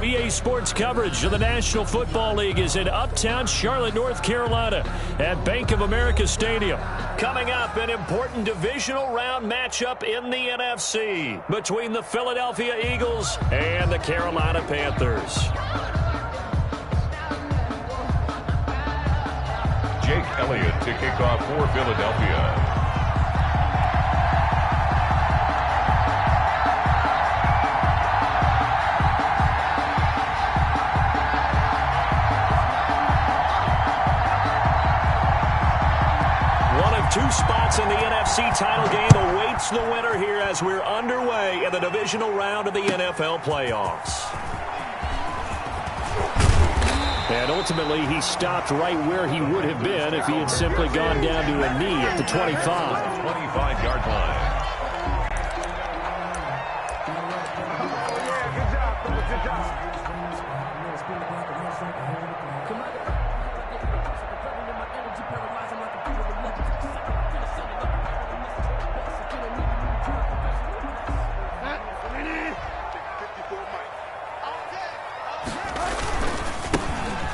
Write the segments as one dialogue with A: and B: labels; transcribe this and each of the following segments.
A: EA Sports coverage of the National Football League is in uptown Charlotte, North Carolina at Bank of America Stadium. Coming up, an important divisional round matchup in the NFC between the Philadelphia Eagles and the Carolina Panthers.
B: Jake Elliott to kick off for Philadelphia.
A: Two spots in the NFC title game awaits the winner here as we're underway in the divisional round of the NFL playoffs. And ultimately, he stopped right where he would have been if he had simply gone down to a knee at the 25.
B: 25-yard line.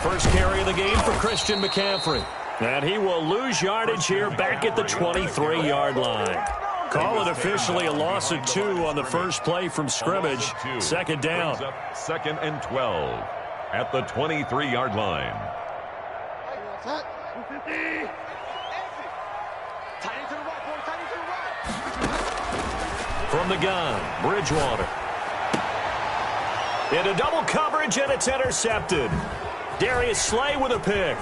A: First carry of the game for Christian McCaffrey. And he will lose yardage here back at the 23-yard line. Call it officially a loss of 2 on the first play from scrimmage. Second down.
B: Second and 12 at the 23-yard line.
A: From the gun, Bridgewater. Into double coverage, and it's intercepted. Darius Slay with a pick.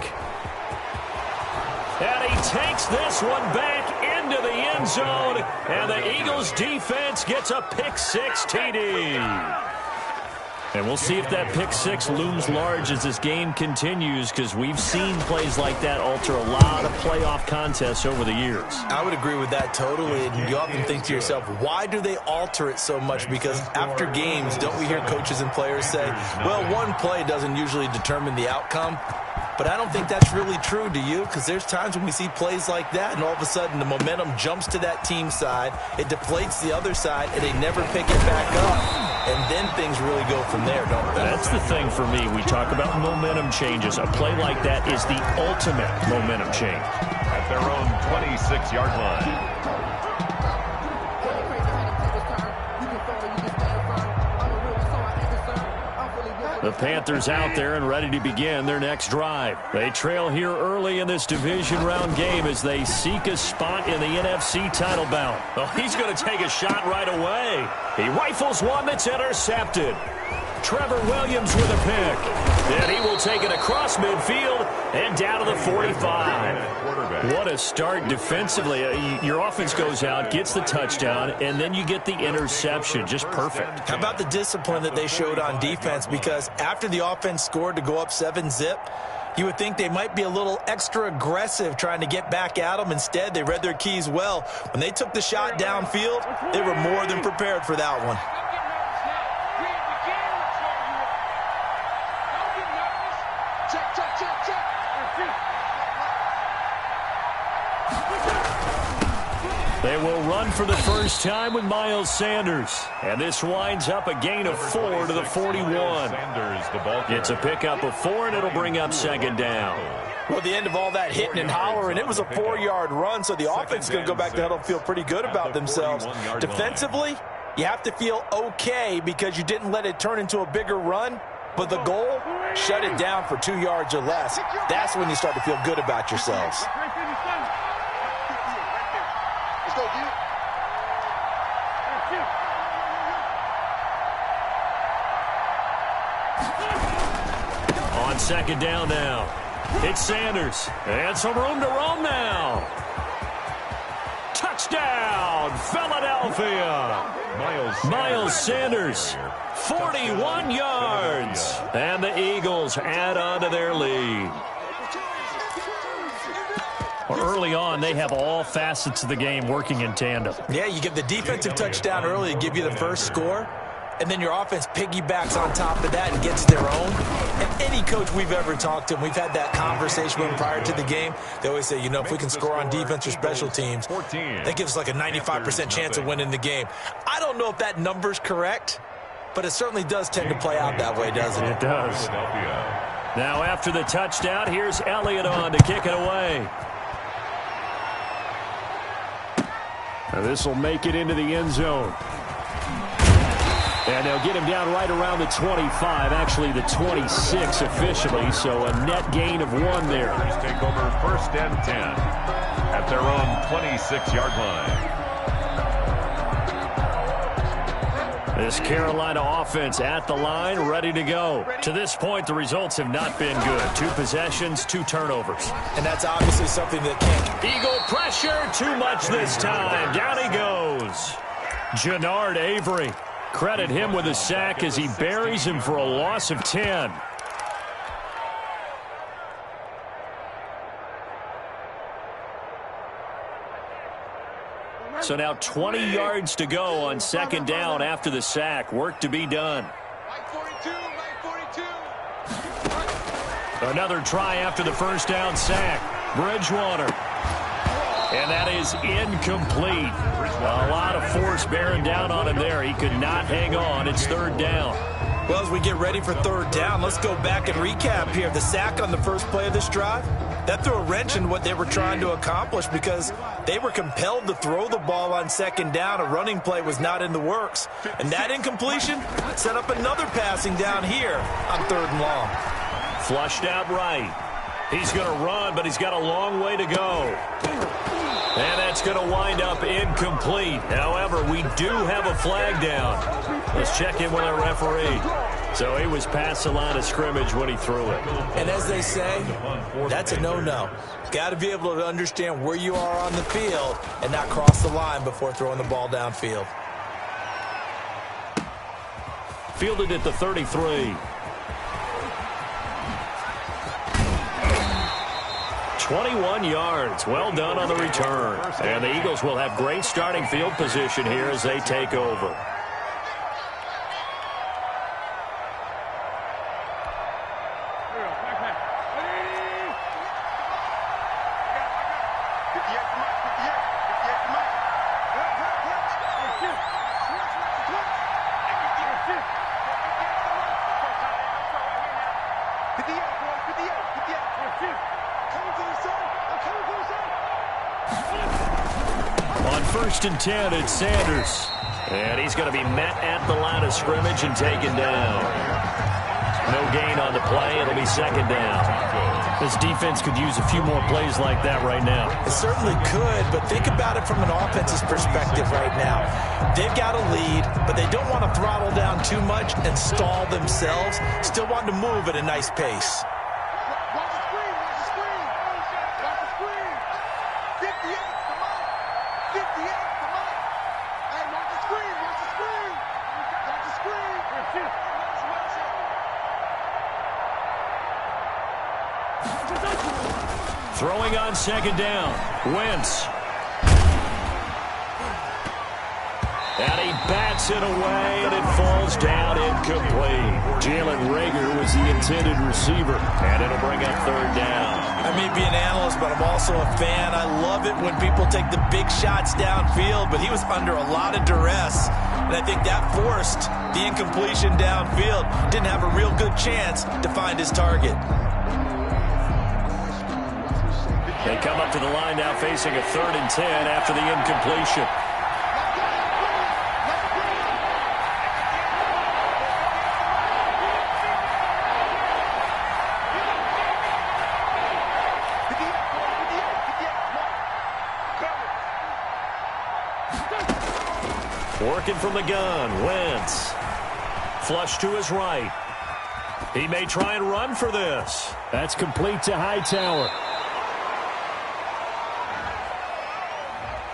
A: And he takes this one back into the end zone. And the Eagles defense gets a pick-6 TD. And we'll see if that pick-6 looms large as this game continues, because we've seen plays like that alter a lot of playoff contests over the years.
C: I would agree with that totally. And you often think to yourself, why do they alter it so much? Because after games, don't we hear coaches and players say, well, one play doesn't usually determine the outcome? But I don't think that's really true, do you? Because there's times when we see plays like that, and all of a sudden the momentum jumps to that team side, it deflates the other side, and they never pick it back up. And then things really go from there, don't they?
A: That's the thing for me. We talk about momentum changes. A play like that is the ultimate momentum change.
B: At their own 26-yard line.
A: The Panthers out there and ready to begin their next drive. They trail here early in this division round game as they seek a spot in the NFC title bout. Oh, he's going to take a shot right away. He rifles one that's intercepted. Trevor Williams with a pick. And he will take it across midfield and down to the 45. What a start defensively. Your offense goes out, gets the touchdown, and then you get the interception. Just perfect.
C: How about the discipline that they showed on defense? Because after the offense scored to go up 7-zip, you would think they might be a little extra aggressive trying to get back at them. Instead, they read their keys well. When they took the shot downfield, they were more than prepared for that one.
A: They will run for the first time with Miles Sanders. And this winds up a gain of 4 to the 41. It's a pickup of 4, and it'll bring up second down.
C: Well, the end of all that hitting and hollering, it was a 4-yard run, so the offense is going to go back to huddle and feel pretty good about themselves. Defensively, you have to feel okay because you didn't let it turn into a bigger run. But the goal, shut it down for 2 yards or less. That's when you start to feel good about yourselves.
A: On second down now, it's Sanders. And some room to roam now. Touchdown, Philadelphia. Miles Sanders, 41 yards. And the Eagles add on to their lead. Early on, they have all facets of the game working in tandem.
C: Yeah, you get the defensive touchdown early to give you the first score, and then your offense piggybacks on top of that and gets their own. And any coach we've ever talked to, and we've had that conversation with them prior to the game, they always say, you know, if we can score on defense or special teams, that gives us like a 95% chance of winning the game. I don't know if that number's correct, but it certainly does tend to play out that way, doesn't it?
A: It does. Now after the touchdown, here's Elliott on to kick it away. This will make it into the end zone. And they'll get him down right around the 25, actually the 26 officially, so a net gain of 1 there.
B: Take over 1st and 10 at their own 26-yard line.
A: This Carolina offense at the line, ready to go. To this point, the results have not been good. 2 possessions, 2 turnovers.
C: And that's obviously something that can't.
A: Eagle pressure, too much this time. Down he goes. Jannard Avery. Credit him with a sack as he buries him for a loss of 10. So now 20 yards to go on 2nd down after the sack. Work to be done. Another try after the 1st down sack. Bridgewater. And that is incomplete. A lot of force bearing down on him there. He could not hang on. It's 3rd down.
C: Well, as we get ready for 3rd down, let's go back and recap here. The sack on the first play of this drive, that threw a wrench in what they were trying to accomplish because they were compelled to throw the ball on 2nd down. A running play was not in the works. And that incompletion set up another passing down here on 3rd and long.
A: Flushed out right. He's going to run, but he's got a long way to go. And that's going to wind up incomplete. However, we do have a flag down. Let's check in with our referee. So he was past the line of scrimmage when he threw it.
C: And as they say, that's a no-no. Got to be able to understand where you are on the field and not cross the line before throwing the ball downfield.
A: Fielded at the 33. 21 yards. Well done on the return. And the Eagles will have great starting field position here as they take over. On 1st and 10, it's Sanders. And he's going to be met at the line of scrimmage and taken down. No gain on the play. It'll be 2nd down. This defense could use a few more plays like that right now.
C: It certainly could, but think about it from an offense's perspective right now. They've got a lead, but they don't want to throttle down too much and stall themselves. Still want to move at a nice pace.
A: Throwing on 2nd down. Wentz. And he bats it away, and it falls down incomplete. Jalen Reagor was the intended receiver, and it'll bring up 3rd down.
C: I may be an analyst, but I'm also a fan. I love it when people take the big shots downfield, but he was under a lot of duress, and I think that forced the incompletion downfield. Didn't have a real good chance to find his target.
A: They come up to the line now facing a 3rd and 10 after the incompletion. Working from the gun, Wentz. Flush to his right. He may try and run for this. That's complete to Hightower.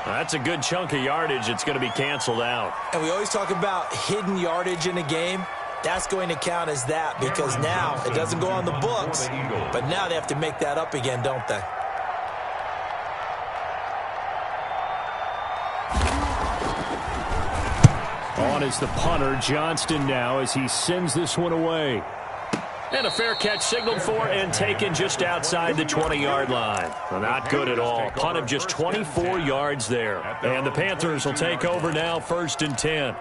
A: That's a good chunk of yardage. It's going to be canceled out.
C: And we always talk about hidden yardage in a game. That's going to count as that because now it doesn't go on the books, but now they have to make that up again, don't they?
A: On is the punter, Johnston now, as he sends this one away. And a fair catch signaled for and taken just outside the 20-yard line. Well, not good at all. Punt of just 24 yards there. And the Panthers will take over now, 1st and 10.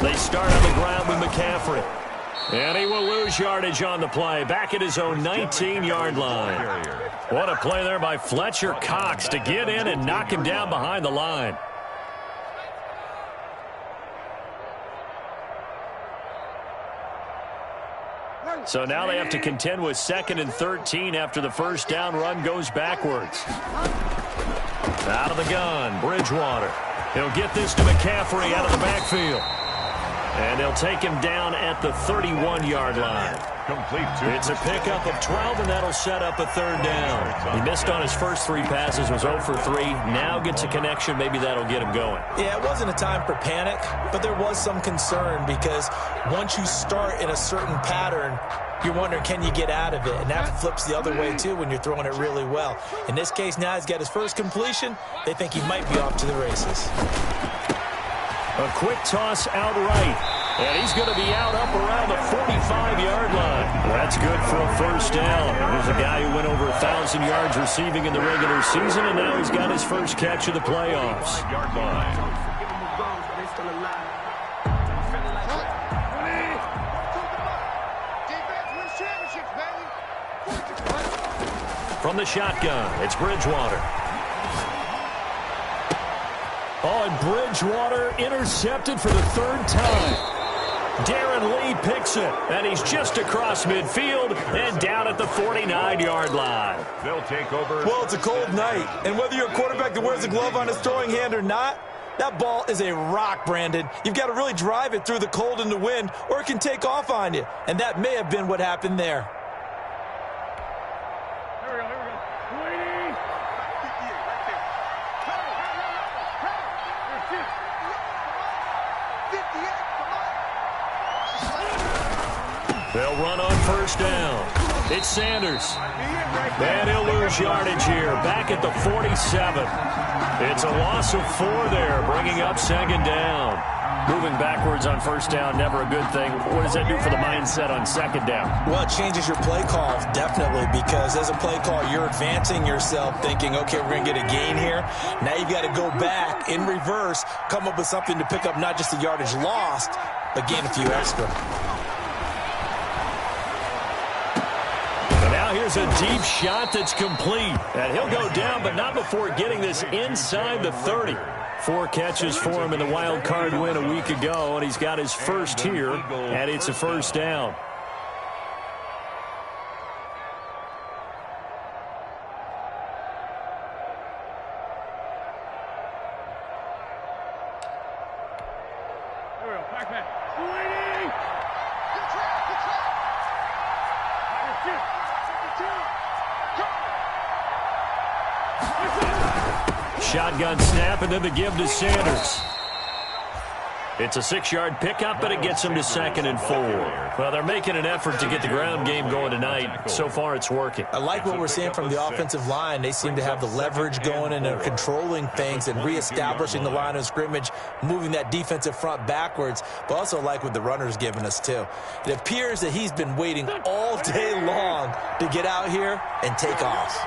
A: They start on the ground with McCaffrey. And he will lose yardage on the play. Back at his own 19-yard line. What a play there by Fletcher Cox to get in and knock him down behind the line. So now they have to contend with 2nd and 13 after the first down run goes backwards. Out of the gun, Bridgewater. He'll get this to McCaffrey out of the backfield. And they'll take him down at the 31-yard line. It's a pickup of 12, and that'll set up a 3rd down. He missed on his first 3 passes, was 0 for 3. Now gets a connection. Maybe that'll get him going.
C: Yeah, it wasn't a time for panic, but there was some concern because once you start in a certain pattern, you're wondering, can you get out of it? And that flips the other way, too, when you're throwing it really well. In this case, now he's got his first completion. They think he might be off to the races.
A: A quick toss out right. And he's going to be out up around the 45-yard line. That's good for a first down. There's a guy who went over 1,000 yards receiving in the regular season, and now he's got his first catch of the playoffs. From the shotgun, it's Bridgewater. Oh, and Bridgewater intercepted for the 3rd time. Darren Lee picks it, and he's just across midfield and down at the 49-yard line.
B: They'll take over.
C: Well, it's a cold night, and whether you're a quarterback that wears a glove on his throwing hand or not, that ball is a rock, Brandon. You've got to really drive it through the cold and the wind, or it can take off on you, and that may have been what happened there.
A: They'll run on first down. It's Sanders. And he'll lose yardage here. Back at the 47. It's a loss of 4 there, bringing up 2nd down. Moving backwards on first down, never a good thing. What does that do for the mindset on 2nd down?
C: Well, it changes your play call, definitely, because as a play call, you're advancing yourself, thinking, okay, we're going to get a gain here. Now you've got to go back in reverse, come up with something to pick up not just the yardage lost, but gain a few extra.
A: Here's a deep shot that's complete. And he'll go down, but not before getting this inside the 30. 4 catches for him in the wild card win a week ago, and he's got his first here, and it's a first down. Shotgun snap, and then the give to Sanders. It's a 6-yard pickup, but it gets him to 2nd and 4. Well, they're making an effort to get the ground game going tonight. So far, it's working.
C: I like what we're seeing from the offensive line. They seem to have the leverage going and are controlling things and reestablishing the line of scrimmage, moving that defensive front backwards, but also like what the runner's giving us, too. It appears that he's been waiting all day long to get out here and take off.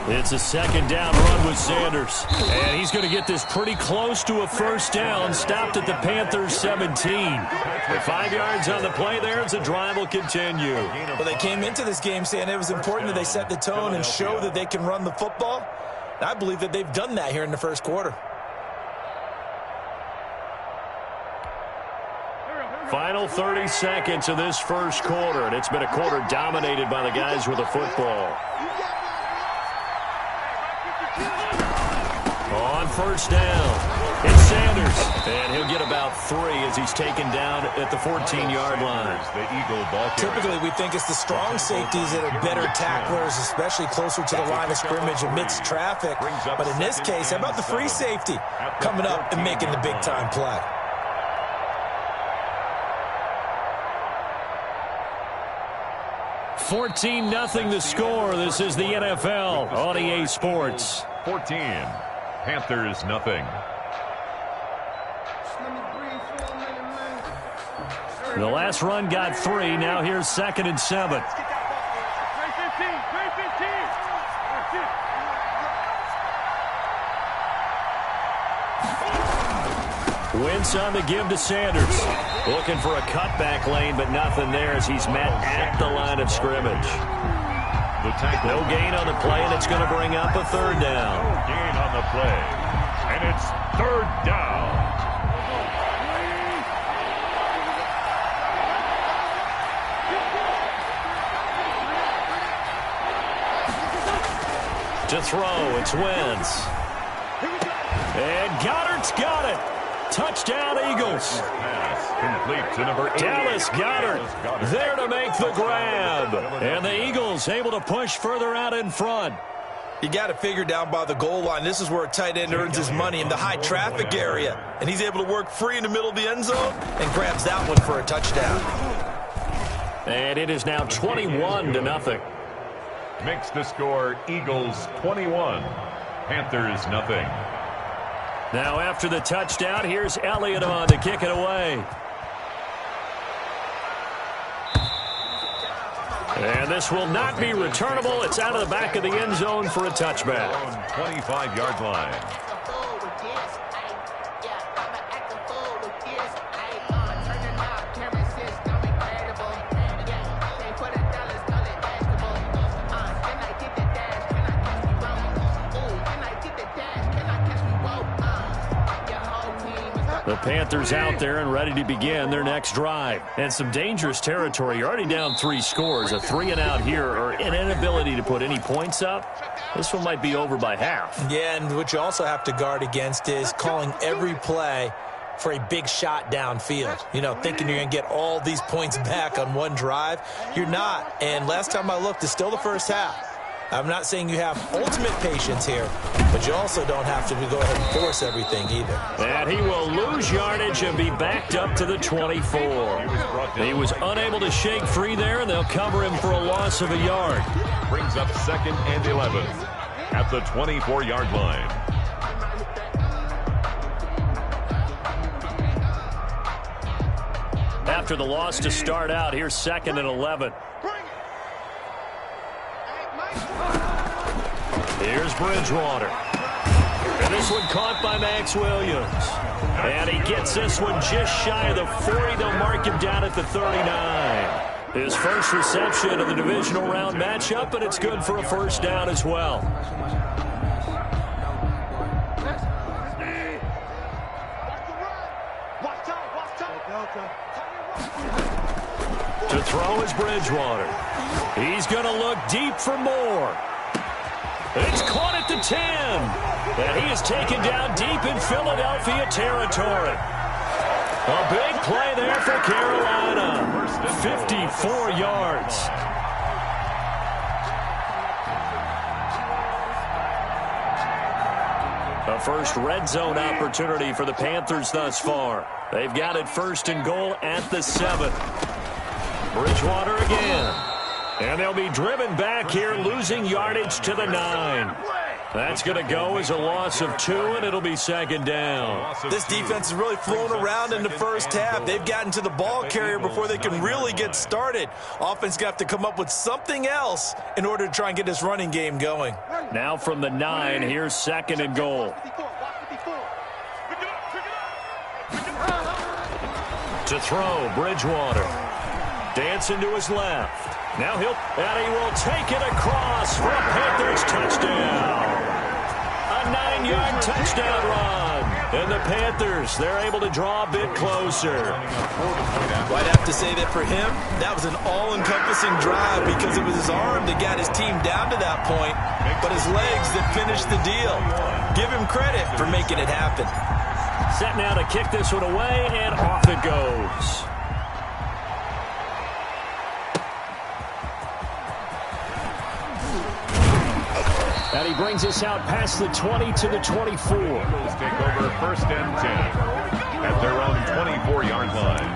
A: It's a 2nd down run with Sanders. And he's going to get this pretty close to a first down. Stopped at the Panthers 17. With 5 yards on the play there, as the drive will continue.
C: Well, they came into this game saying it was important that they set the tone and show that they can run the football. And I believe that they've done that here in the first quarter.
A: Final 30 seconds of this first quarter, and it's been a quarter dominated by the guys with the football. On first down, it's Sanders, and he'll get about 3 as he's taken down at the 14-yard line.
C: Typically, we think it's the strong safeties that are better tacklers, especially closer to the line of scrimmage amidst traffic. But in this case, how about the free safety coming up and making the big-time play?
A: 14-0 the score. This is the NFL on EA Sports.
B: 14. Panthers nothing.
A: The last run got 3. Now here's 2nd and 7. Wentz on the give to Sanders. Looking for a cutback lane, but nothing there as he's met at the line of scrimmage. No gain on the play, and it's going to bring up a 3rd down.
B: No gain on the play, and it's 3rd down.
A: To throw, it's Wentz. And Goddard's got it. Touchdown, Eagles.
B: Pass complete to number 8.
A: Dallas Goedert there to make the grab. And the Eagles able to push further out in front.
C: You got to figure down by the goal line. This is where a tight end earns his money, in the high traffic area. And he's able to work free in the middle of the end zone and grabs that one for a touchdown.
A: And it is now 21-0.
B: Makes the score Eagles 21, Panthers nothing.
A: Now after the touchdown, here's Elliott on to kick it away. And this will not be returnable. It's out of the back of the end zone for a touchback.
B: 25-yard line.
A: The Panthers out there and ready to begin their next drive. And some dangerous territory. You're already down 3 scores. A 3-and-out here or an inability to put any points up. This one might be over by half.
C: Yeah, and what you also have to guard against is calling every play for a big shot downfield. You know, thinking you're going to get all these points back on one drive. You're not. And last time I looked, it's still the first half. I'm not saying you have ultimate patience here, but you also don't have to go ahead and force everything either.
A: And he will lose yardage and be backed up to the 24. He was unable to shake free there, and they'll cover him for a loss of a yard.
B: Brings up 2nd and 11 at the 24-yard line.
A: After the loss to start out, here's 2nd and 11. Here's Bridgewater. And this one caught by Max Williams. And he gets this one just shy of the 40. They'll mark him down at the 39. His first reception of the divisional round matchup, and it's good for a 1st down as well. To throw is Bridgewater. He's going to look deep for more. It's caught at the 10. And he is taken down deep in Philadelphia territory. A big play there for Carolina. 54 yards. A first red zone opportunity for the Panthers thus far. They've got it 1st and goal at the 7. Bridgewater again. And they'll be driven back here, losing yardage to the 9. That's going to go as a loss of 2, and it'll be 2nd down.
C: This defense is really flown around in the first half. They've gotten to the ball carrier before they can really get started. Offense going to have to come up with something else in order to try and get this running game going.
A: Now from the 9, here's 2nd and goal. To throw, Bridgewater. Dancing to his left. Now and he will take it across for a Panthers touchdown. A 9-yard touchdown run. And the Panthers, they're able to draw a bit closer.
C: Well, I'd have to say that for him, that was an all-encompassing drive because it was his arm that got his team down to that point, but his legs that finished the deal. Give him credit for making it happen.
A: Set now to kick this one away, and off it goes. And he brings us out past the 20 to the 24.
B: Eagles take over 1st and 10 at their own 24-yard line.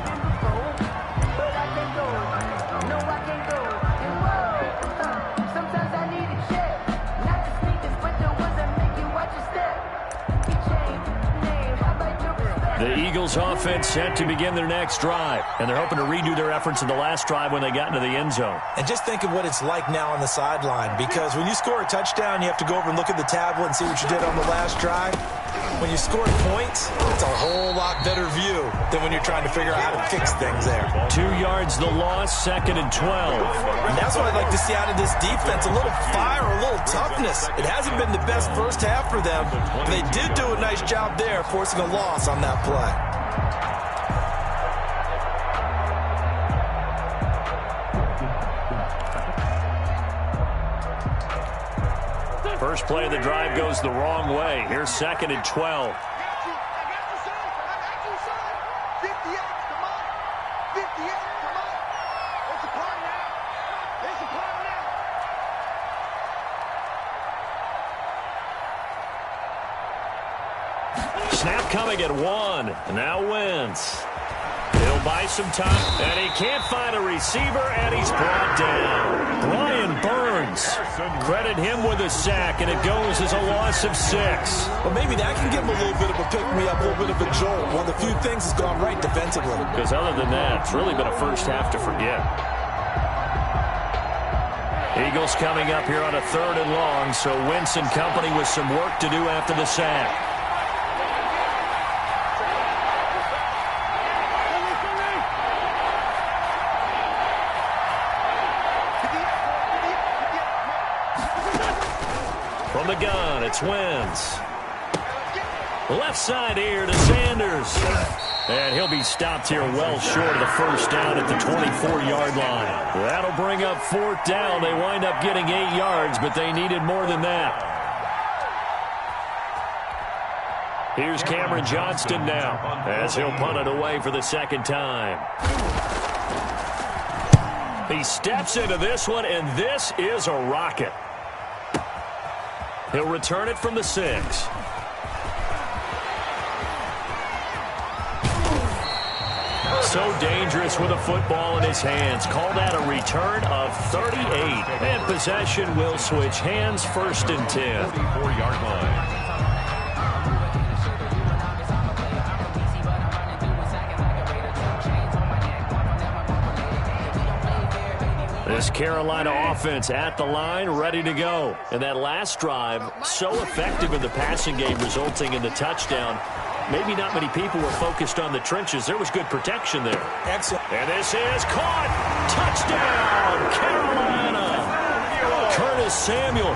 A: The Eagles offense set to begin their next drive, and they're hoping to redo their efforts in the last drive when they got into the end zone.
C: And just think of what it's like now on the sideline, because when you score a touchdown, you have to go over and look at the tablet and see what you did on the last drive. When you score points, it's a whole lot better view than when you're trying to figure out how to fix things there.
A: 2 yards the loss, 2nd and 12.
C: And that's what I'd like to see out of this defense, a little fire, a little toughness. It hasn't been the best first half for them, but they did do a nice job there forcing a loss on that play.
A: First play of the drive goes the wrong way. Here's 2nd and 12. Snap coming at 1. Now Wentz. He'll buy some time, and he can't find a receiver, and he's brought down. Brian Burns. Credit him with a sack, and it goes as a loss of 6.
C: Well, maybe that can give him a little bit of a pick-me-up, a little bit of a jolt. One of the few things has gone right defensively.
A: Because other than that, it's really been a first half to forget. Eagles coming up here on a 3rd and long, so Wentz and company with some work to do after the sack. From the gun, it's Wentz. Left side here to Sanders. And he'll be stopped here well short of the first down at the 24-yard line. That'll bring up 4th down. They wind up getting 8 yards, but they needed more than that. Here's Cameron Johnston now as he'll punt it away for the 2nd time. He steps into this one, and this is a rocket. He'll return it from the 6. So dangerous with a football in his hands. Call that a return of 38. And possession will switch hands, 1st and 10.
B: 34-yard line.
A: This Carolina offense at the line, ready to go. And that last drive, so effective in the passing game, resulting in the touchdown. Maybe not many people were focused on the trenches. There was good protection there.
C: Excellent.
A: And this is caught. Touchdown, Carolina. Curtis Samuel,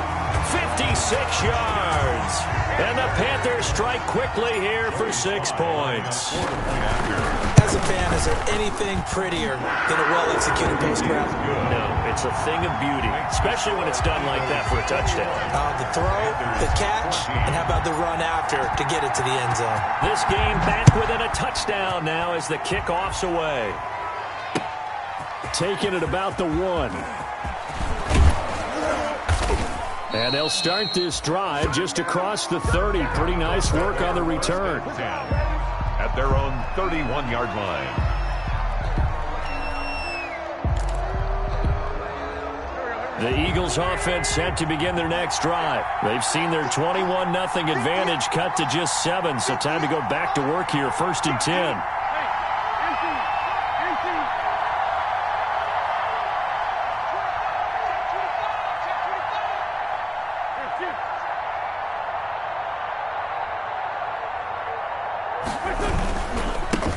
A: 56 yards. And the Panthers strike quickly here for 6 points.
C: As a fan, is there anything prettier than a well-executed post-route?
A: No, it's a thing of beauty, especially when it's done like that for a touchdown.
C: The throw, the catch, and how about the run after to get it to the end zone?
A: This game back within a touchdown now as the kickoff's away. Taking it about the 1. And they'll start this drive just across the 30. Pretty nice work on the return.
B: At their own 31-yard line.
A: The Eagles offense set to begin their next drive. They've seen their 21-0 advantage cut to just 7, so time to go back to work here, 1st and 10.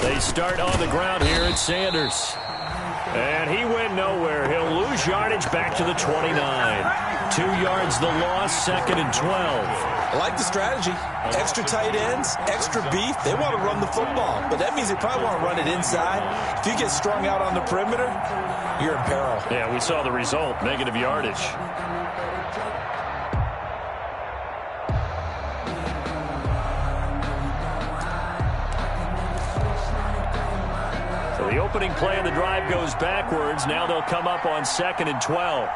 A: They start on the ground here at Sanders. And he went nowhere. He'll lose yardage back to the 29. 2 yards the loss, 2nd and 12.
C: I like the strategy. Extra tight ends, extra beef. They want to run the football, but that means they probably want to run it inside. If you get strung out on the perimeter, you're in peril.
A: Yeah, we saw the result, negative yardage. The opening play of the drive goes backwards. Now they'll come up on 2nd and 12.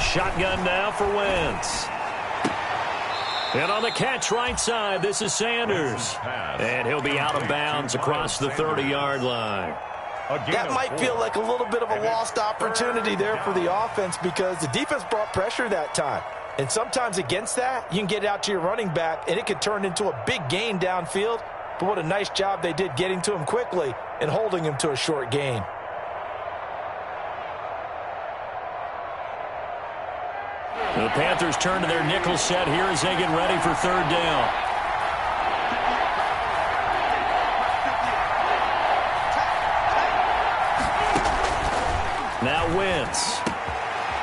A: Shotgun now for Wentz. And on the catch right side, this is Sanders. And he'll be out of bounds across the 30-yard line.
C: That might feel like a little bit of a lost opportunity there for the offense because the defense brought pressure that time. And sometimes against that, you can get out to your running back, and it could turn into a big gain downfield. But what a nice job they did getting to him quickly and holding him to a short gain.
A: The Panthers turn to their nickel set here as they get ready for third down. Now Wentz.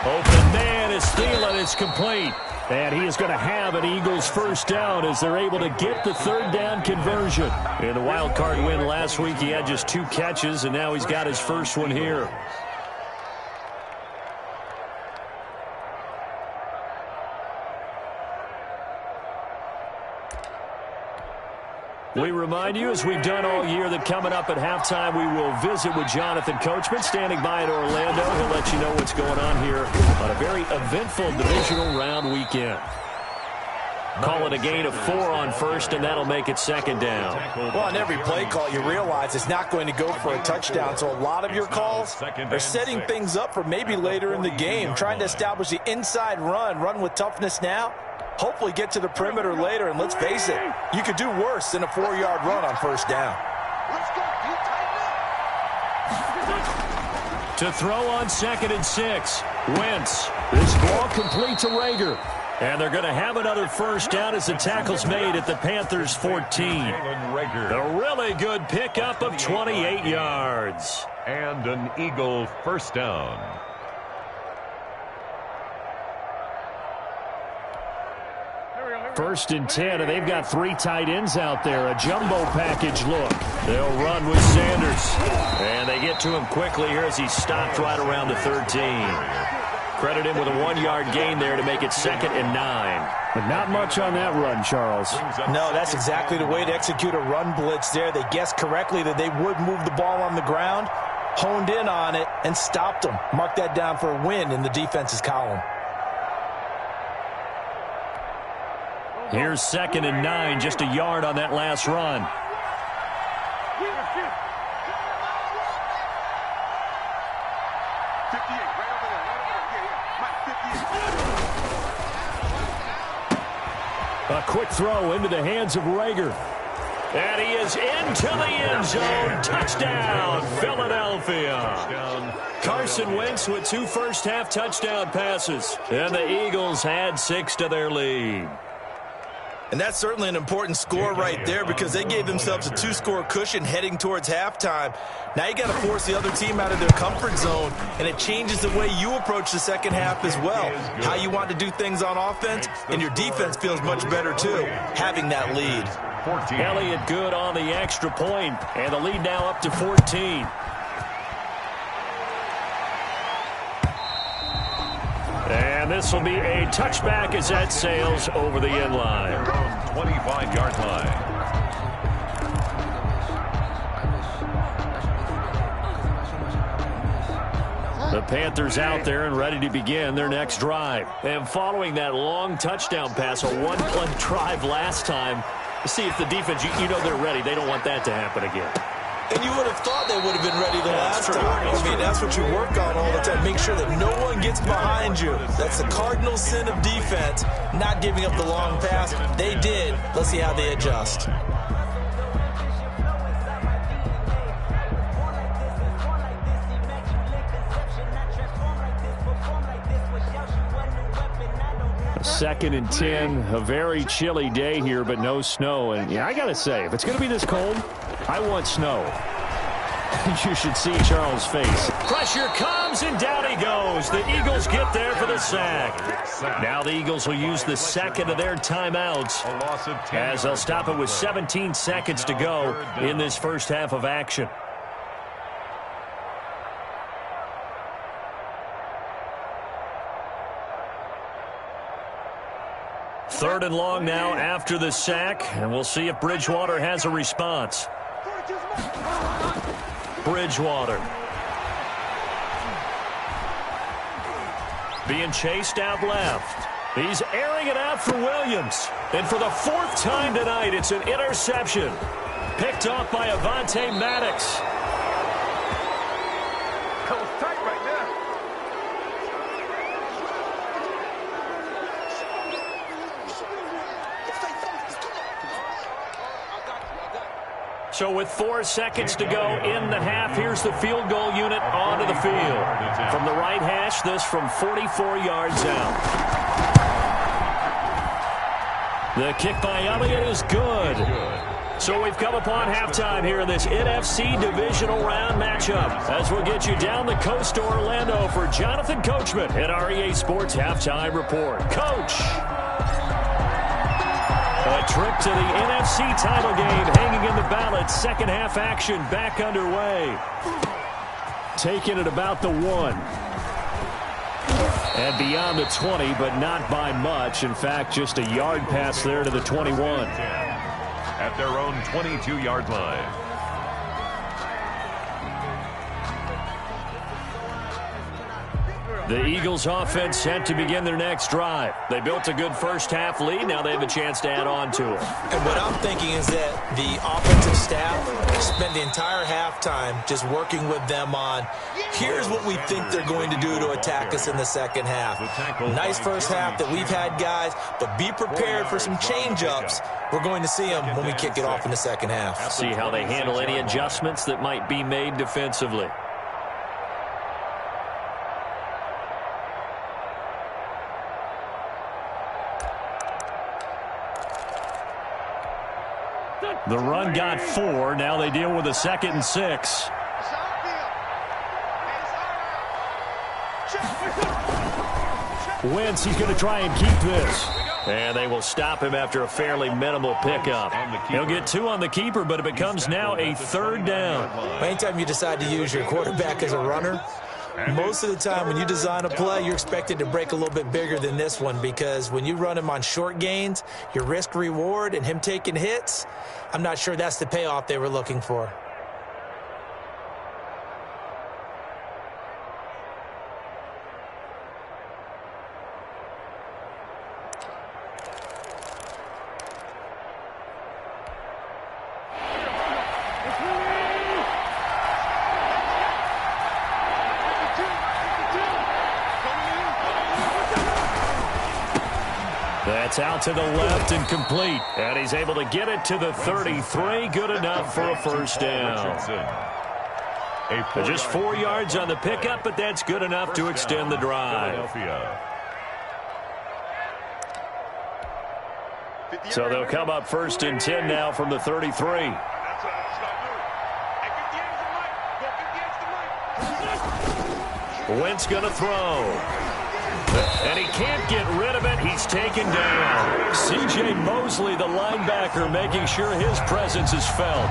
A: Open man is Thielen. It's complete. And he is going to have an Eagles first down as they're able to get the third down conversion. In the wild card win last week, he had just 2 catches, and now he's got his first one here. We remind you, as we've done all year, that coming up at halftime, we will visit with Jonathan Coachman, standing by in Orlando. He'll let you know what's going on here on a very eventful divisional round weekend. Call it a gain of 4 on first, and that'll make it second down.
C: Well, on every play call, you realize it's not going to go for a touchdown, so a lot of your calls are setting things up for maybe later in the game, trying to establish the inside run with toughness now. Hopefully get to the perimeter later, and let's face it, you could do worse than a 4-yard run on first down.
A: To throw on 2nd and 6, Wentz. This ball complete to Rager. And they're going to have another first down as the tackle's made at the Panthers' 14. A really good pickup of 28 yards.
B: And an Eagle first down.
A: First and 10, and they've got 3 tight ends out there. A jumbo package look. They'll run with Sanders. And they get to him quickly here as he's stopped right around the 13. Credit him with a 1-yard gain there to make it 2nd and 9.
D: But not much on that run, Charles.
C: No, that's exactly the way to execute a run blitz there. They guessed correctly that they would move the ball on the ground, honed in on it, and stopped them. Mark that down for a win in the defense's column.
A: Here's 2nd and 9, just a yard on that last run. A quick throw into the hands of Rager. And he is into the end zone. Touchdown, Philadelphia. Carson Wentz with 2 first-half touchdown passes. And the Eagles add 6 to their lead.
C: And that's certainly an important score right there because they gave themselves a 2-score cushion heading towards halftime. Now you got to force the other team out of their comfort zone, and it changes the way you approach the second half as well. How you want to do things on offense, and your defense feels much better too, having that lead.
A: Elliott good on the extra point, and the lead now up to 14. And this will be a touchback as that sails over the end line.
B: 25-yard line.
A: The Panthers out there and ready to begin their next drive. And following that long touchdown pass, a 1-play drive last time, see if the defense, you know they're ready. They don't want that to happen again.
C: And you would have thought they would have been ready the last time. I mean, that's what you work on all the time. Make sure that no one gets behind you. That's the cardinal sin of defense, not giving up the long pass. They did. Let's see how they adjust.
D: Second and 10, a very chilly day here, but no snow. And yeah, I got to say, if it's going to be this cold, I want snow. You should see Charles' face.
A: Pressure comes, and down he goes. The Eagles get there for the sack. Now the Eagles will use the second of their timeouts as they'll stop it with 17 seconds to go in this first half of action. Third and long now after the sack, and we'll see if Bridgewater has a response. Bridgewater. Being chased out left. He's airing it out for Williams. And for the 4th time tonight, it's an interception. Picked off by Avonte Maddox.
B: was tight right there.
A: So with 4 seconds to go in the half, here's the field goal unit onto the field. From the right hash, this from 44 yards out. The kick by Elliott is good. So we've come upon halftime here in this NFC divisional round matchup. As we'll get you down the coast to Orlando for Jonathan Coachman at our EA Sports Halftime Report. Coach! A trip to the NFC title game hanging in the balance. Second half action back underway. Taking it about the 1. And beyond the 20, but not by much. In fact, just a yard pass there to the 21.
B: At their own 22-yard line.
A: The Eagles offense set to begin their next drive. They built a good first half lead. Now they have a chance to add on to it.
C: And what I'm thinking is that the offensive staff spent the entire halftime just working with them on, here's what we think they're going to do to attack us in the second half. Nice first half that we've had, guys, but be prepared for some change-ups. We're going to see them when we kick it off in the second half.
A: See how they handle any adjustments that might be made defensively. The run got 4. Now they deal with a 2nd and 6. Wentz, he's going to try and keep this. And they will stop him after a fairly minimal pickup. He'll get 2 on the keeper, but it becomes now a 3rd down.
C: Anytime you decide to use your quarterback as a runner, most of the time when you design a play, you're expected to break a little bit bigger than this one, because when you run him on short gains, your risk-reward and him taking hits, I'm not sure that's the payoff they were looking for.
A: That's out to the left and complete. And he's able to get it to the 33. Good enough for a first down. Just 4 yards on the pickup, but that's good enough to extend the drive. So they'll come up 1st and 10 now from the 33. Wentz going to throw. And he can't get rid of it. He's taken down. C.J. Mosley, the linebacker, making sure his presence is felt.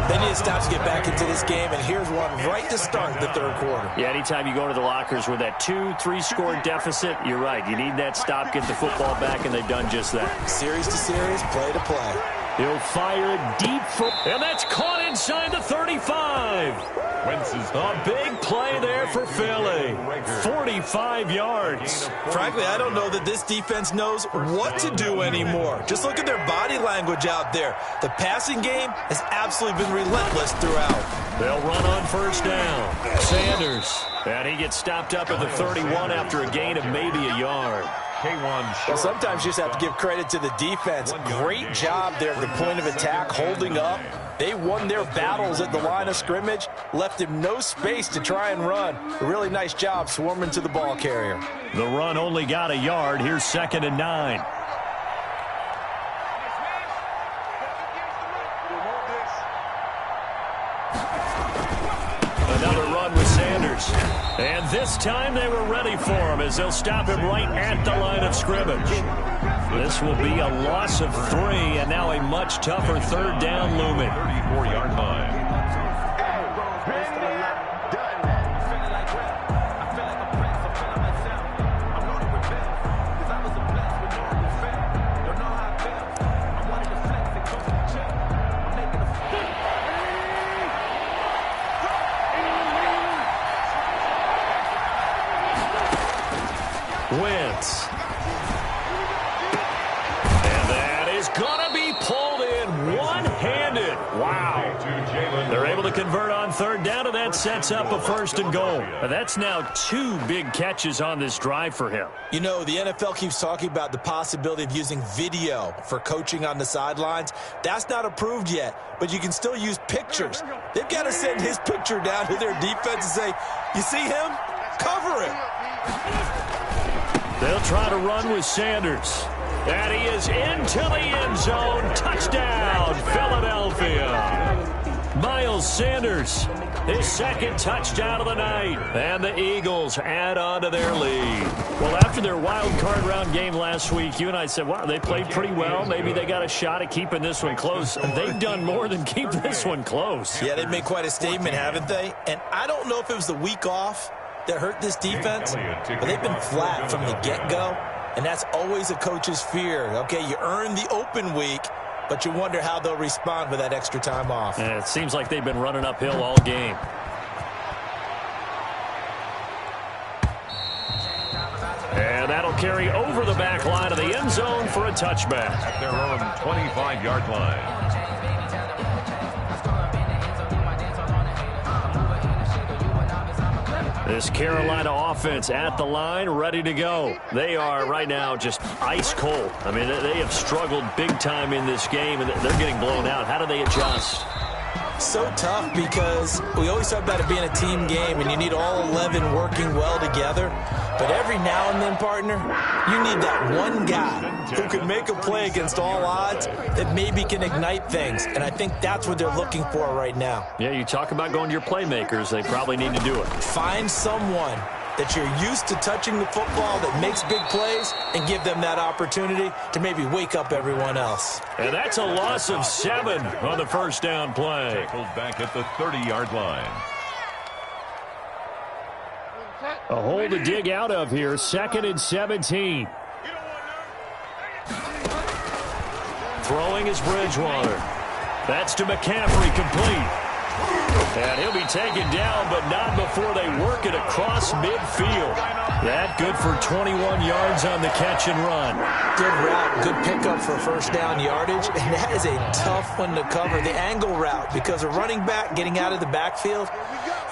C: They need to stop to get back into this game, and here's one right to start the 3rd quarter.
A: Yeah, anytime you go to the lockers with that 2-3 score deficit, you're right. You need that stop, get the football back, and they've done just that.
C: Series to series, play to play.
A: He'll fire it deep for, and that's caught inside the 35. A big play there for Philly. 45 yards.
C: Frankly, I don't know that this defense knows what to do anymore. Just look at their body language out there. The passing game has absolutely been relentless throughout.
A: They'll run on 1st down. Sanders. And he gets stopped up at the 31 after a gain of maybe a yard.
C: Well, sometimes you just have to give credit to the defense. Great job there at the point of attack, holding up. They won their battles at the line of scrimmage, left him no space to try and run. A really nice job swarming to the ball carrier.
A: The run only got a yard. Here's 2nd and 9. Another run with Sanders. And this time they were ready for him as they'll stop him right at the line of scrimmage. This will be a loss of 3, and now a much tougher 3rd down looming.
B: 34-yard line.
A: Wentz. And that is going to be pulled in one-handed. Wow. They're able to convert on third down, and that sets up a 1st and goal. That's now 2 big catches on this drive for him.
C: You know, the NFL keeps talking about the possibility of using video for coaching on the sidelines. That's not approved yet, but you can still use pictures. They've got to send his picture down to their defense and say, you see him? Cover him.
A: They'll try to run with Sanders. And he is into the end zone. Touchdown, Philadelphia. Miles Sanders, his 2nd touchdown of the night. And the Eagles add on to their lead. Well, after their wild card round game last week, you and I said, wow, they played pretty well. Maybe they got a shot at keeping this one close. They've done more than keep this one close.
C: Yeah, they've made quite a statement, haven't they? And I don't know if it was the week off that hurt this defense, but they've been flat from the get-go. And that's always a coach's fear. Okay, you earn the open week, but you wonder how they'll respond with that extra time off.
A: And it seems like they've been running uphill all game. And that'll carry over the back line of the end zone for a touchback.
B: At their own 25-yard line.
A: This Carolina offense at the line, ready to go. They are right now just ice cold. I mean, they have struggled big time in this game, and they're getting blown out. How do they adjust?
C: So tough because we always talk about it being a team game, and you need all 11 working well together. But every now and then, partner, you need that one guy who can make a play against all odds that maybe can ignite things. And I think that's what they're looking for right now.
A: Yeah, you talk about going to your playmakers. They probably need to do it.
C: Find someone that you're used to touching the football that makes big plays and give them that opportunity to maybe wake up everyone else.
A: And that's a loss of 7 on the 1st down play.
B: Tackled back at the 30-yard line.
D: A hole to dig out of here, 2nd and 17.
A: Throwing is Bridgewater. That's to McCaffrey, complete. And he'll be taken down, but not before they work it across midfield. That good for 21 yards on the catch and run.
C: Good route, good pickup for 1st down yardage, and that is a tough one to cover, the angle route, because a running back getting out of the backfield,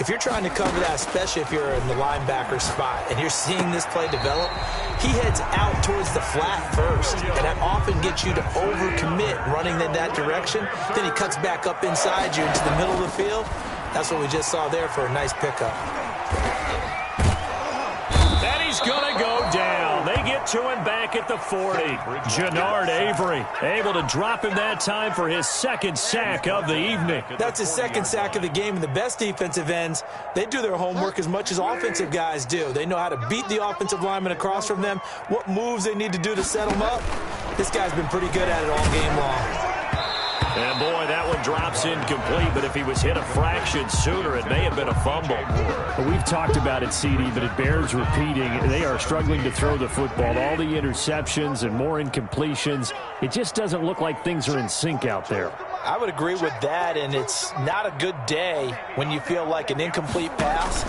C: if you're trying to cover that, especially if you're in the linebacker spot and you're seeing this play develop, he heads out towards the flat first, and that often gets you to overcommit running in that direction. Then he cuts back up inside you into the middle of the field. That's what we just saw there for a nice pickup.
A: And he's going to go down. They get to him back at the 40. Jannard Avery able to drop him that time for his 2nd sack of the evening.
C: That's his 2nd sack of the game, and the best defensive ends, they do their homework as much as offensive guys do. They know how to beat the offensive lineman across from them, what moves they need to do to set them up. This guy's been pretty good at it all game long.
A: And, boy, that one drops incomplete, but if he was hit a fraction sooner, it may have been a fumble.
D: Well, we've talked about it, CD, but it bears repeating. They are struggling to throw the football. All the interceptions and more incompletions. It just doesn't look like things are in sync out there.
C: I would agree with that, and it's not a good day when you feel like an incomplete pass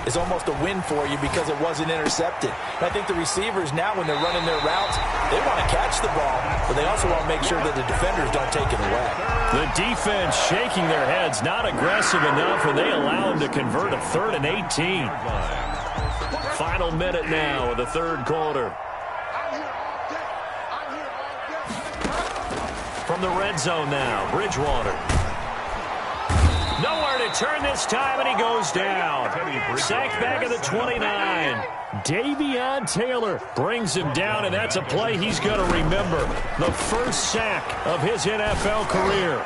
C: is almost a win for you because it wasn't intercepted. And I think the receivers now, when they're running their routes, they want to catch the ball, but they also want to make sure that the defenders don't take it away.
A: The defense shaking their heads, not aggressive enough, and they allow them to convert a 3rd and 18. Final minute now of the 3rd quarter. From the red zone now, Bridgewater. Nowhere to turn this time, and he goes down. Sacked back at the 29. Davion Taylor brings him down, and that's a play he's going to remember. The 1st sack of his NFL career.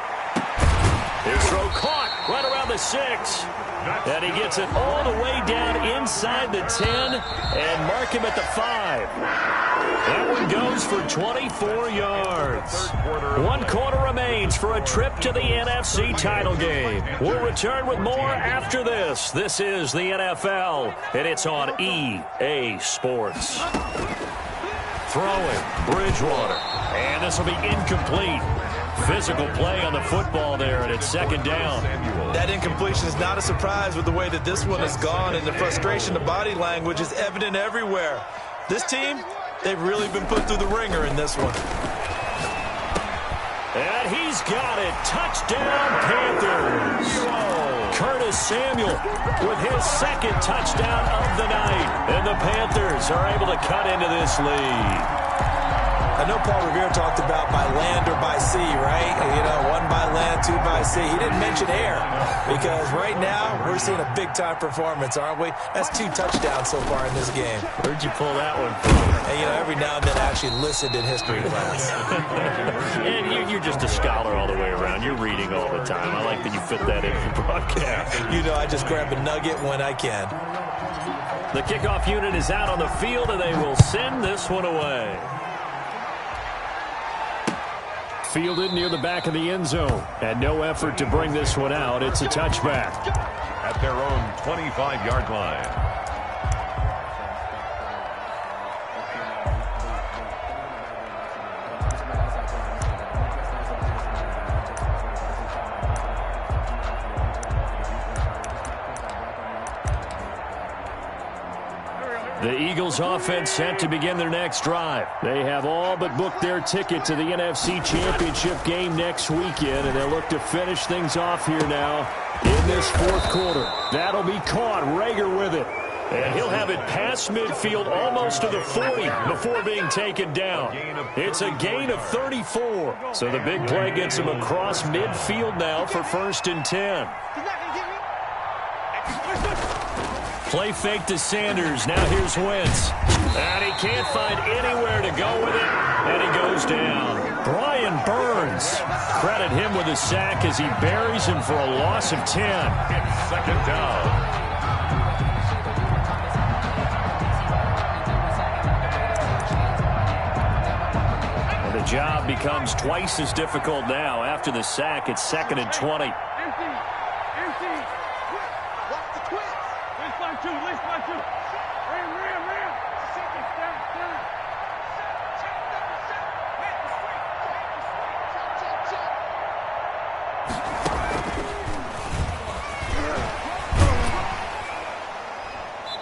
A: His throw caught right around the 6. And he gets it all the way down inside the 10 and mark him at the 5. That one goes for 24 yards. 1 quarter remains for a trip to the NFC title game. We'll return with more after this. This is the NFL, and it's on EA Sports. Throwing, Bridgewater. And this will be incomplete. Physical play on the football there, and it's 2nd down.
C: That incompletion is not a surprise with the way that this one has gone, and the frustration, the body language is evident everywhere. This team, they've really been put through the ringer in this one.
A: And he's got it. Touchdown, Panthers. Curtis Samuel with his second touchdown of the night. And the Panthers are able to cut into this lead.
C: I know Paul Revere talked about by land or by sea, right? You know, one by land, two by sea. He didn't mention air because right now we're seeing a big-time performance, aren't we? That's 2 touchdowns so far in this game.
A: Where'd you pull that one from?
C: And, you know, every now and then I actually listened in history class.
A: And you're just a scholar all the way around. You're reading all the time. I like that you fit that in for broadcast.
C: You know, I just grab a nugget when I can.
A: The kickoff unit is out on the field, and they will send this one away.
D: Fielded near the back of the end zone. And no effort to bring this one out. It's a touchback.
B: At their own 25-yard line.
A: The Eagles offense set to begin their next drive. They have all but booked their ticket to the NFC Championship game next weekend, and they'll look to finish things off here now in this fourth quarter. That'll be caught. Rager with it. And he'll have it past midfield almost to the 40 before being taken down. It's a gain of 34. So the big play gets him across midfield now for 1st and 10. Play fake to Sanders. Now here's Wentz. And he can't find anywhere to go with it. And he goes down. Brian Burns. Credit him with a sack as he buries him for a loss of 10.
B: It's 2nd down.
A: And the job becomes twice as difficult now. After the sack, it's 2nd and 20.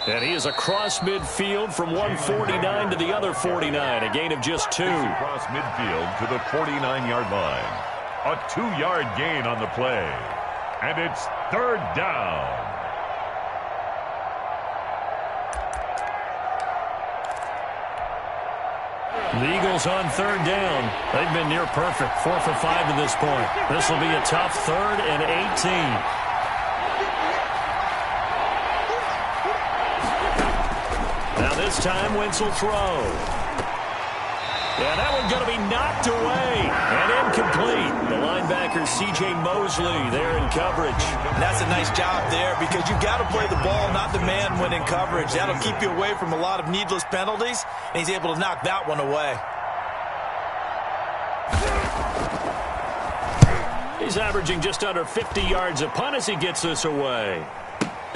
A: And he is across midfield from 149 to the other 49, a gain of just 2.
B: Across midfield to the 49-yard line. A 2-yard gain on the play. And it's 3rd down.
A: The Eagles on 3rd down. They've been near perfect, 4 for 5 to this point. This will be a tough 3rd and 18. This time, Wentz will throw. Yeah, that one's going to be knocked away and incomplete. The linebacker, C.J. Mosley, there in coverage.
C: And that's a nice job there because you've got to play the ball, not the man when in coverage. That'll keep you away from a lot of needless penalties, and he's able to knock that one away.
A: He's averaging just under 50 yards a punt as he gets this away.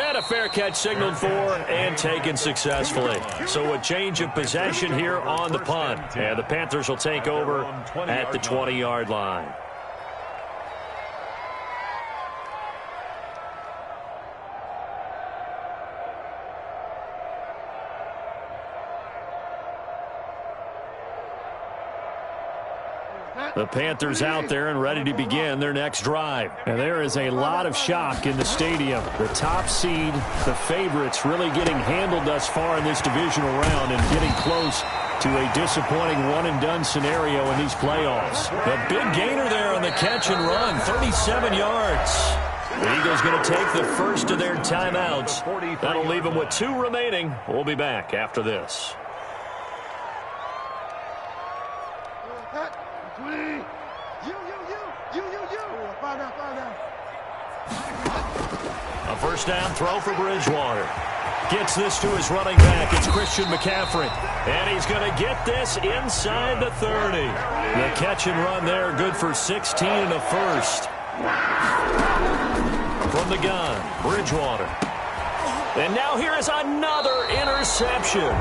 A: And a fair catch signaled for and taken successfully. So a change of possession here on the punt. And the Panthers will take over at the 20-yard line. The Panthers out there and ready to begin their next drive. And there is a lot of shock in the stadium. The top seed, the favorites, really getting handled thus far in this divisional round and getting close to a disappointing one-and-done scenario in these playoffs. A big gainer there on the catch and run, 37 yards. The Eagles going to take the first of their timeouts. That'll leave them with 2 remaining. We'll be back after this. A first down throw for Bridgewater. Gets this to his running back. It's Christian McCaffrey. And he's going to get this inside the 30. The catch and run there, good for 16 and a first. From the gun, Bridgewater. And now here is another interception.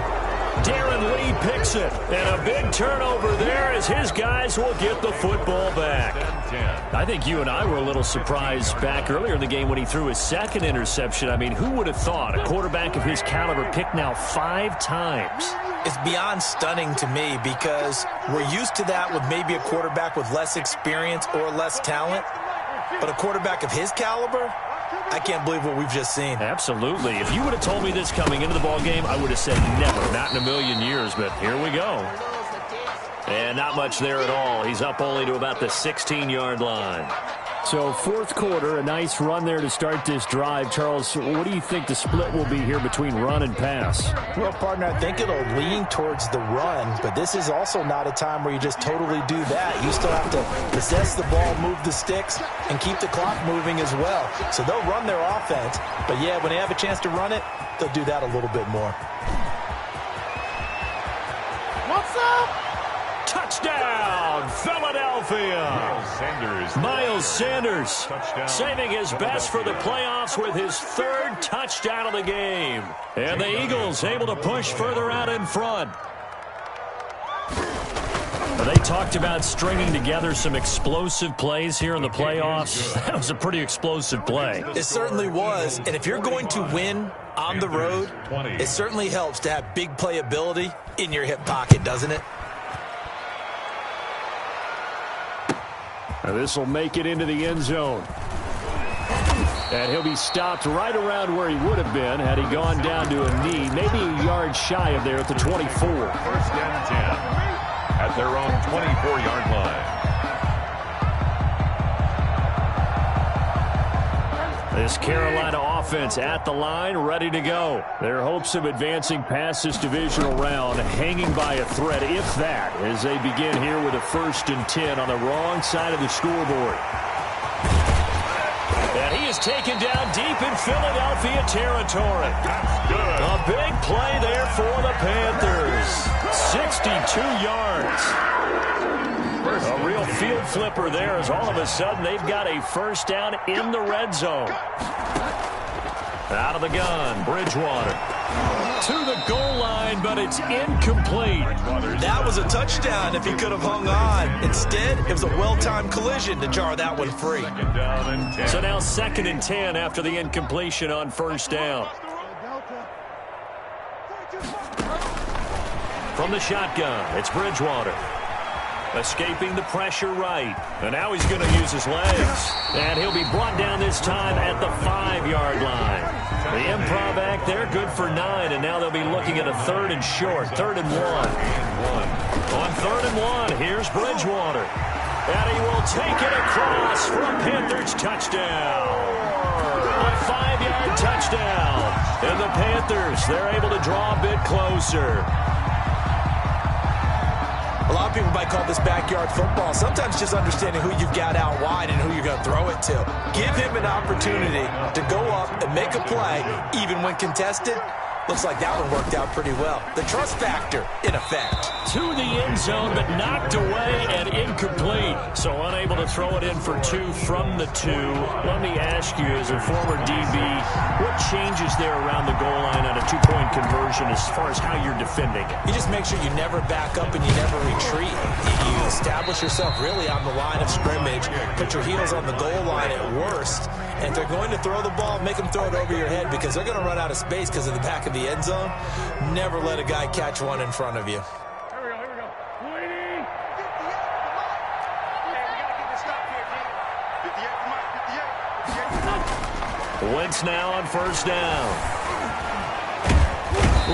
A: Darren Lee picks it. And a big turnover there as his guys will get the football back. I think you and I were a little surprised back earlier in the game when he threw his second interception. I mean, who would have thought a quarterback of his caliber picked now 5 times?
C: It's beyond stunning to me because we're used to that with maybe a quarterback with less experience or less talent. But a quarterback of his caliber, I can't believe what we've just seen.
A: Absolutely. If you would have told me this coming into the ball game, I would have said never, not in a million years. But here we go. And not much there at all. He's up only to about the 16-yard line.
D: So fourth quarter, a nice run there to start this drive. Charles, what do you think the split will be here between run and pass?
C: Well, partner, I think it'll lean towards the run, but this is also not a time where you just totally do that. You still have to possess the ball, move the sticks, and keep the clock moving as well. So they'll run their offense, but yeah, when they have a chance to run it, they'll do that a little bit more.
A: What's up? Touchdown, Philadelphia. Miles Sanders saving his best for the playoffs with his 3rd touchdown of the game. And the Eagles able to push further out in front. They talked about stringing together some explosive plays here in the playoffs. That was a pretty explosive play.
C: It certainly was. And if you're going to win on the road, it certainly helps to have big playability in your hip pocket, doesn't it?
D: This will make it into the end zone. And he'll be stopped right around where he would have been had he gone down to a knee, maybe a yard shy of there at the 24.
B: 1st and 10 at their own 24-yard line.
A: This Carolina offense at the line, ready to go. Their hopes of advancing past this divisional round hanging by a thread, if that, as they begin here with a 1st and 10 on the wrong side of the scoreboard. And he is taken down deep in Philadelphia territory. A big play there for the Panthers. 62 yards. A real field flipper there as all of a sudden they've got a 1st down in the red zone. Out of the gun, Bridgewater. To the goal line, but it's incomplete.
C: That was a touchdown if he could have hung on. Instead, it was a well-timed collision to jar that one free.
A: So now 2nd and 10 after the incompletion on 1st down. From the shotgun, it's Bridgewater. Escaping the pressure right. And now he's going to use his legs. And he'll be brought down this time at the 5-yard line. The improv act there, good for 9. And now they'll be looking at a 3rd and short. 3rd and 1. On 3rd and 1, here's Bridgewater. And he will take it across for a Panthers touchdown. A 5-yard touchdown. And the Panthers, they're able to draw a bit closer.
C: A lot of people might call this backyard football. Sometimes just understanding who you've got out wide and who you're going to throw it to. Give him an opportunity to go up and make a play, even when contested. Looks like that one worked out pretty well. The trust factor, in effect.
A: To the end zone, but knocked away and incomplete. So unable to throw it in for 2 from the 2. Let me ask you, as a former DB, what changes there around the goal line on a 2-point conversion as far as how you're defending it?
C: You just make sure you never back up and you never retreat. You establish yourself really on the line of scrimmage, put your heels on the goal line at worst, and if they're going to throw the ball, make them throw it over your head because they're going to run out of space because of the back of the end zone. Never let a guy catch one in front of you.
A: Wentz now on 1st down.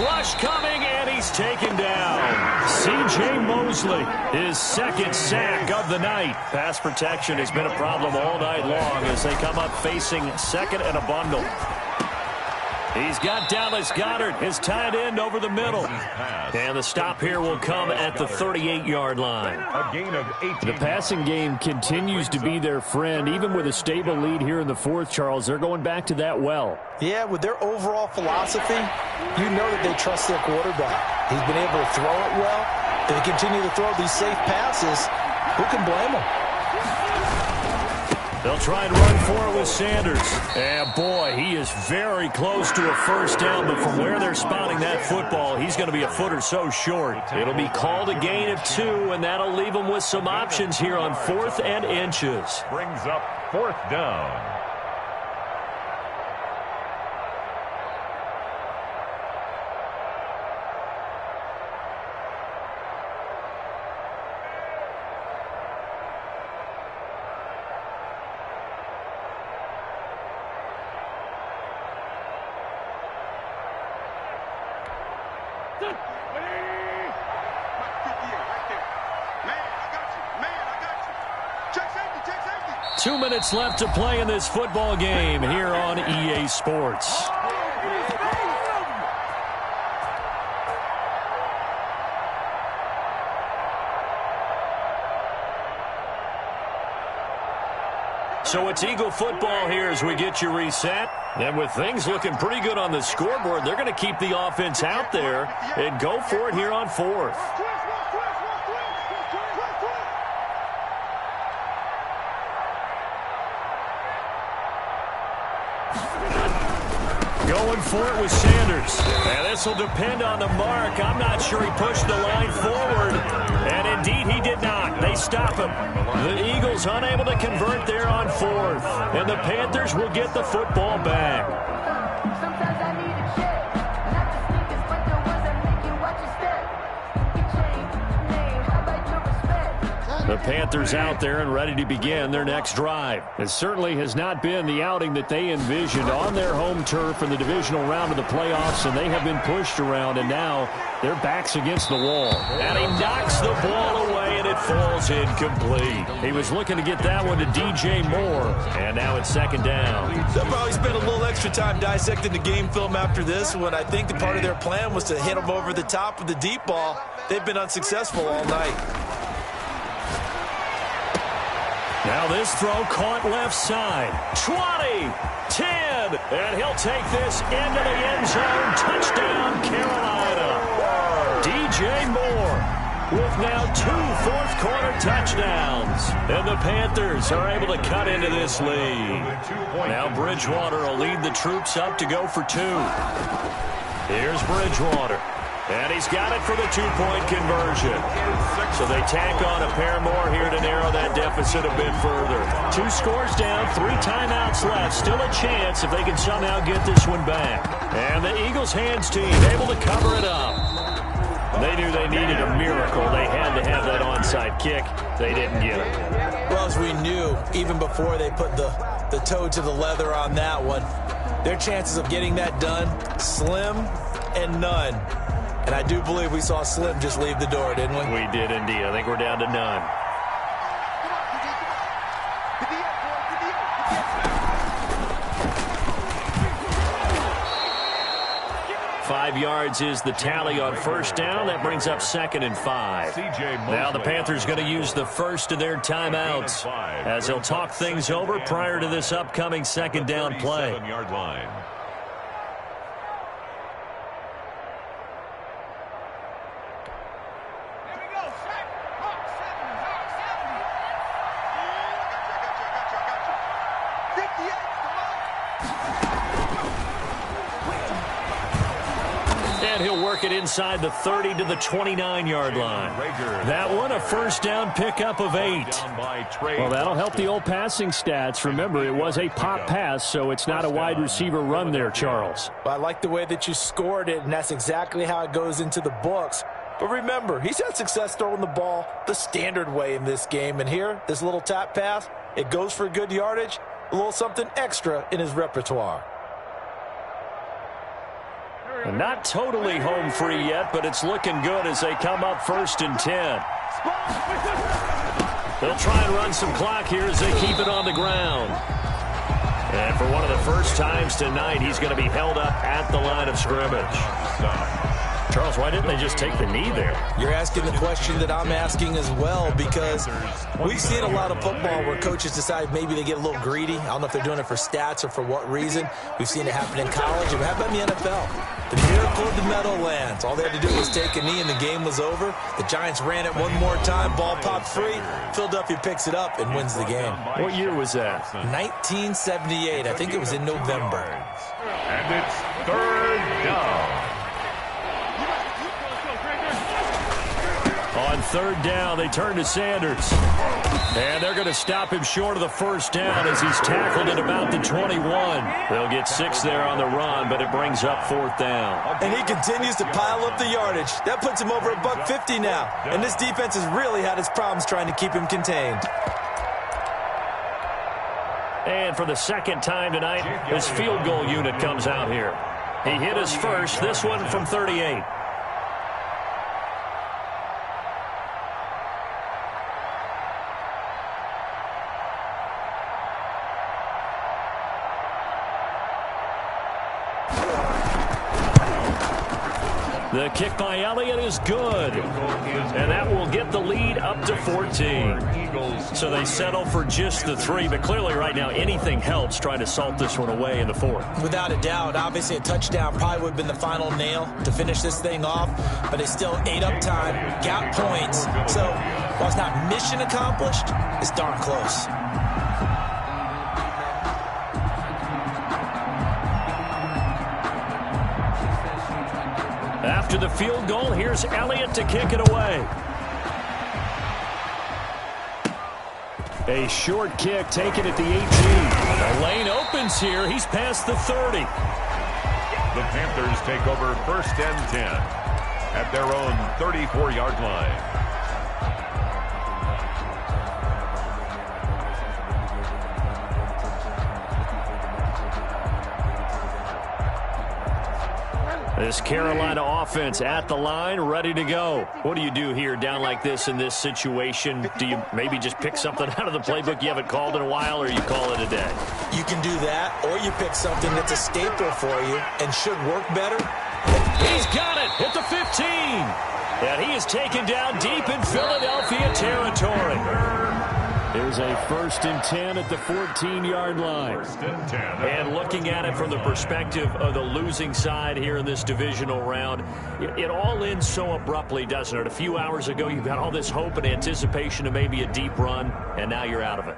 A: Rush coming, and he's taken down. C.J. Mosley, his 2nd sack of the night. Pass protection has been a problem all night long as they come up facing 2nd and a bundle. He's got Dallas Goedert, his tight end, over the middle. And the stop here will come at the 38-yard line.
B: A gain of 18.
D: The passing game continues to be their friend. Even with a stable lead here in the 4th, Charles, they're going back to that well.
C: Yeah, with their overall philosophy, you know that they trust their quarterback. He's been able to throw it well. They continue to throw these safe passes. Who can blame them?
A: They'll try and run for it with Sanders. And boy, he is very close to a first down, but from where they're spotting that football, he's going to be a foot or so short. It'll be called a gain of 2, and that'll leave them with some options here on 4th and inches.
B: Brings up 4th down.
A: Two minutes left to play in this football game here on EA Sports. So it's Eagle football here as we get you reset. And with things looking pretty good on the scoreboard, they're going to keep the offense out there and go for it here on 4th. Going for it with Sanders. And this will depend on the mark. I'm not sure he pushed the line forward. And indeed, he did not. They stop him. The Eagles unable to convert there on 4th. And the Panthers will get the football back.
E: Sometimes I need a check. Not the sneakers, but the ones that make you watch your step. Your chain, name, how about your respect?
A: The Panthers out there and ready to begin their next drive.
D: It certainly has not been the outing that they envisioned on their home turf in the divisional round of the playoffs, and they have been pushed around, and now their back's against the wall.
A: And he knocks the ball away, and it falls incomplete. He was looking to get that one to DJ Moore, and now it's 2nd down.
C: They'll probably spend a little extra time dissecting the game film after this when I think the part of their plan was to hit them over the top of the deep ball. They've been unsuccessful all night.
A: Now this throw caught left side. 20, 10, and he'll take this into the end zone. Touchdown, Carolina. DJ Moore with now 2 fourth-quarter touchdowns. And the Panthers are able to cut into this lead. Now Bridgewater will lead the troops up to go for 2. Here's Bridgewater. And he's got it for the 2-point conversion. So they tack on a pair more here to narrow that deficit a bit further. 2 scores down, 3 timeouts left. Still a chance if they can somehow get this one back. And the Eagles hands team able to cover it up. They knew they needed a miracle. They had to have that onside kick. They didn't get it.
C: Well, as we knew, even before they put the toe to the leather on that one, their chances of getting that done, slim and none. And I do believe we saw Slim just leave the door, didn't we?
A: We did indeed. I think we're down to none. Five yards is the tally on first down. That brings up 2nd and 5. Now the Panthers going to use the first of their timeouts as they'll talk things over prior to this upcoming 2nd down play.
B: Line.
E: 58,
A: And he'll work it inside the 30 to the 29-yard line. That one a first down pickup of 8.
D: Well, that'll help the old passing stats. Remember, it was a pop pass, so it's not a wide receiver run there, Charles.
C: Well, I like the way that you scored it, and that's exactly how it goes into the books. But remember, he's had success throwing the ball the standard way in this game. And here, this little tap pass, it goes for good yardage, a little something extra in his repertoire.
A: Not totally home free yet, but it's looking good as they come up 1st and 10. They'll try and run some clock here as they keep it on the ground. And for one of the first times tonight, he's going to be held up at the line of scrimmage. Charles, why didn't they just take the knee there?
C: You're asking the question that I'm asking as well, because we've seen a lot of football where coaches decide maybe they get a little greedy. I don't know if they're doing it for stats or for what reason. We've seen it happen in college. And how about in the NFL? The miracle of the Meadowlands. All they had to do was take a knee and the game was over. The Giants ran it one more time. Ball popped free. Philadelphia picks it up and wins the game.
A: What year was that?
C: 1978. I think it was in November.
B: And it's third down.
A: On third down, they turn to Sanders. And they're going to stop him short of the first down as he's tackled at about the 21. They'll get 6 there on the run, but it brings up fourth down.
C: And he continues to pile up the yardage. That puts him over $150 now. And this defense has really had its problems trying to keep him contained.
A: And for the second time tonight, his field goal unit comes out here. He hit his first, this one from 38. The kick by Elliott is good, and that will get the lead up to 14. So they settle for just the 3, but clearly right now anything helps trying to salt this one away in the 4th.
C: Without a doubt, obviously a touchdown probably would have been the final nail to finish this thing off, but they still ate up time, got points. So while it's not mission accomplished, it's darn close.
A: After the field goal, here's Elliott to kick it away. A short kick taken at the 18. The lane opens here. He's past the 30.
B: The Panthers take over 1st and 10 at their own 34-yard line.
A: This Carolina offense at the line, ready to go. What do you do here down like this in this situation? Do you maybe just pick something out of the playbook you haven't called in a while, or you call it a day?
C: You can do that, or you pick something that's a staple for you and should work better.
A: He's got it at the 15. And he is taken down deep in Philadelphia territory. There's a 1st and 10 at the 14-yard line.
B: 1st and 10.
A: And looking at it from the perspective of the losing side here in this divisional round, it all ends so abruptly, doesn't it? A few hours ago, you got all this hope and anticipation of maybe a deep run, and now you're out of it.